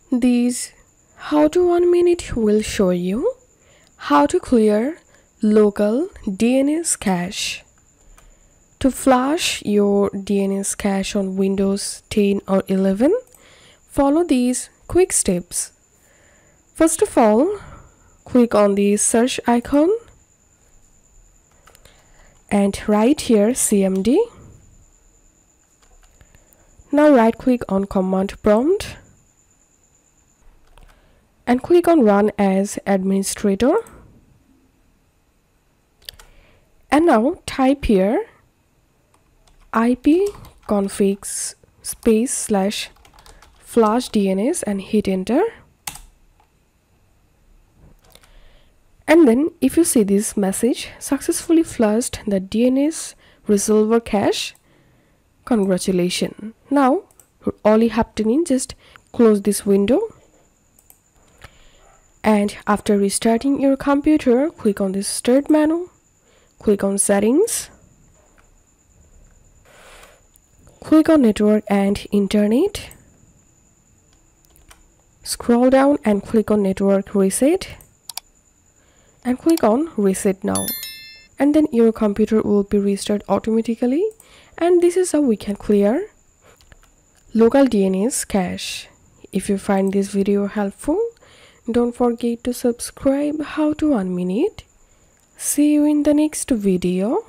This how to 1 minute will show you how to clear local DNS cache. To flush your DNS cache on Windows 10 or 11, follow these quick steps. First of all, click on the search icon and write here CMD. Now right click on command prompt and click on run as administrator. And now type here ipconfig /flush DNS and hit enter. And then if you see this message, successfully flushed the DNS resolver cache, congratulations. Now all you have to do is just close this window, and after restarting your computer, click on this start menu, click on settings, click on network and internet, scroll down and click on network reset and click on reset now, and then your computer will be restarted automatically. And this is how we can clear local DNS cache. If you find this video helpful, don't forget to subscribe. How to 1 minute. See you in the next video.